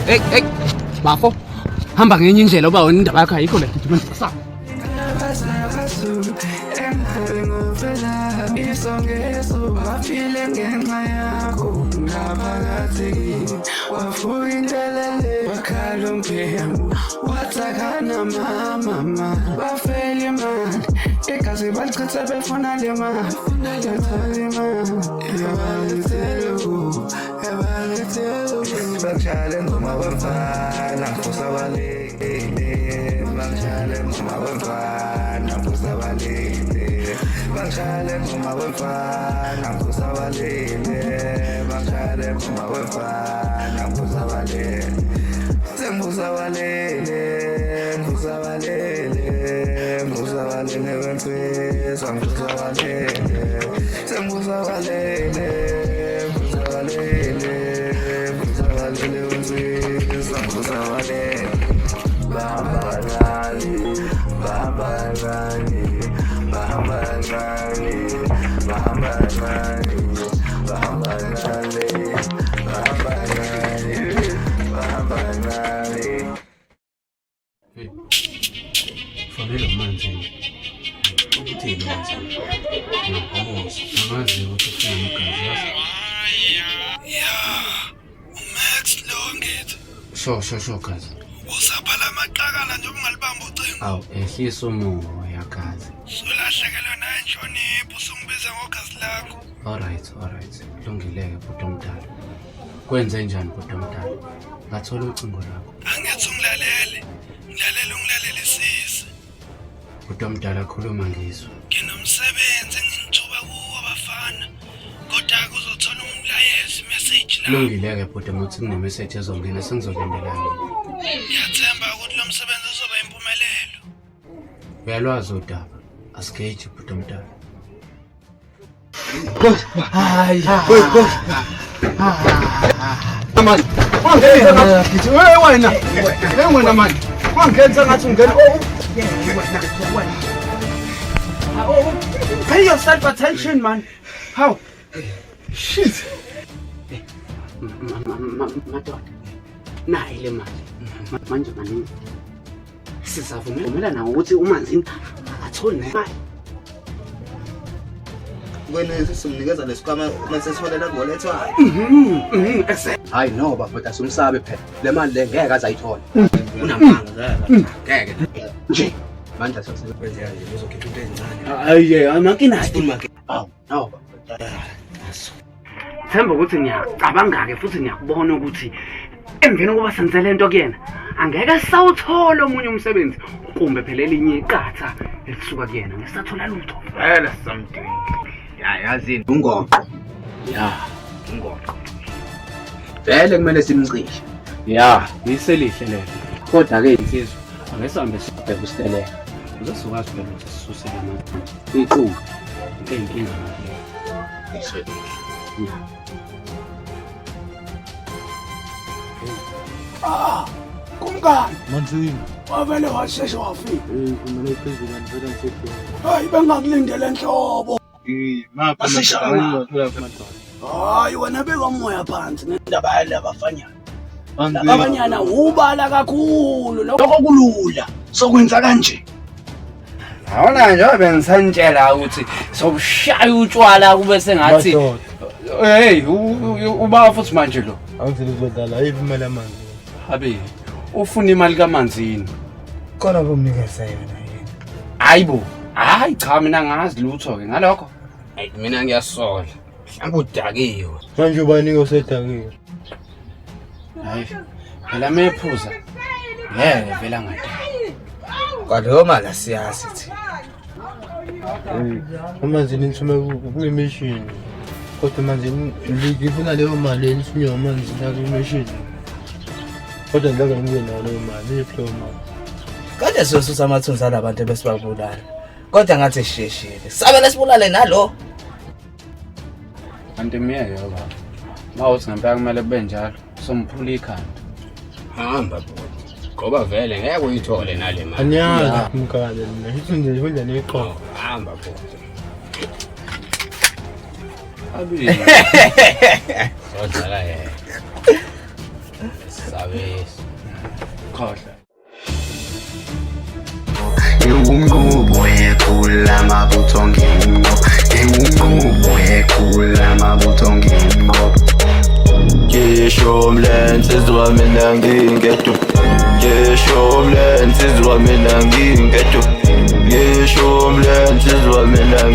Hey, bafo. Hamba ngenye indlela uba wena indaba yakho ayikho le gidimeni kusapho. Isongezo bafile ngenxa yakho ngaphakathi wafuka intelele bakhala umphembu wathakana mama bafela imali igazi balichitha befuna le mali bakshale ngoma bafana kusabalele bakshale ngoma bafana kusabalele bakshale ngoma bafana kusabalele bakshale ngoma bafana kusabalele ngusabalele wemfisa ngusabalele wemfisa ngusabalele bahamba Fanele manje ukuthini manje ngamuzi angazi ukuthi ufuna amagazi Max Longit sho gazi usaphala amaqakala nje ungalibamba ucingo awu ehlisa umoya gazi ulahlekelwe nanhlonipho usungibiza ngogazi lakho alright kulungileke bhuti omdala kwenze njani bhuti omdala ngathola ucingo lakho angithi ungilalele sisi bhuti omdala khuluma ngizwe nginomsebenzi engingithuba kuwo abafana kodwa kuzothola umlayezo message la kulungileke bhuti muthi kunemessage ezongena sengizolandelana ngiyathemba ukuthi lo msebenzi uzoba impumelelo uyalwazi udaba asikeji bhuti omdala Hayi. manje wangenza ngathi wena manje wangenza ngathi ungena Pay yourself attention, man. How? Shit. madoda nayi le mali manje maningi sizavumelana ngokuthi uManzini akatholi nemali Kwena simnikeza lesikhwama mase siholela ngolethwayo. Hayi no bafethu asumsabe phela. Le mali le ngeke azayithola. Unamanga ngeke. Nje Manje asebenza nje uzokhipha into ezincane. hayi amankina Awu, no bafethu. Themba ukuthi ngiyacabanga-ke futhi ngiyakubona ukuthi emveni kokuba senze lento kuyena angeke sawuthola omunye umsebenzi kumbe phela elinye iqatha elisuka kuyena ngisathola lutho vele something. Yazini Ungoqo. ungoqo. Vele kumele simncishe. iselihle lelo kodwa ke insizwa angesambe sibheke usiteleka uzosuka phela ukuthi sisusele amandla Iqulu. inkinga Kumkani Manzini. wavele washeshe wafika. Kumele phezulu ngivela ngisekhona. Hayi bengakulindele enhlobo. Mapha Asishaya. madoda. Hayi wena beka moya phansi ngendaba yale abafanyana. Manzini. Abanyana ubala kakhulu lokho kulula sokwenza kanje. Awona nje bengisantshela ukuthi sokushaya utshwala kube sengathi hey uba futhi manje lo Angizile uzodlala imali yamanzi. abe ufuna imali kaManzini Khona kumnikeza yona yini. hayibo hayi cha mina ngazi lutho ke ngalokho Mina ngiyasola. Mhlawumbe udakiwe. Manje ubanika usedakiwe. hayi phela mephuza ngeke vela ngade Kwaleyo mali asiyazi thina. Amanzini nithume kwi-mission. Kodwa manje ngifuna leyo mali enisinywa amanzi la kwi-mission. Kodwa ngeke ngibe nayo leyo mali, idiploma. Kade siyosusa amathunzi alabantu besibabulala. Kodwa ngathi sisheshile. Sabele sibulale nalo. kanti miyeke baba mawuthi ngempela kumele kube njalo somphula ikhanda Hamba bo. Ngoba vele ngeke uyithole nale mali. Anyazi mkale mina. Hithi nje kwenza neqoqo. Hamba bo. abi Sodlala yena. Sabe ngisho mlensizwa mina ngingedwa ngisho mlensizwa mina ngingedwa ngisho mlensizwa mina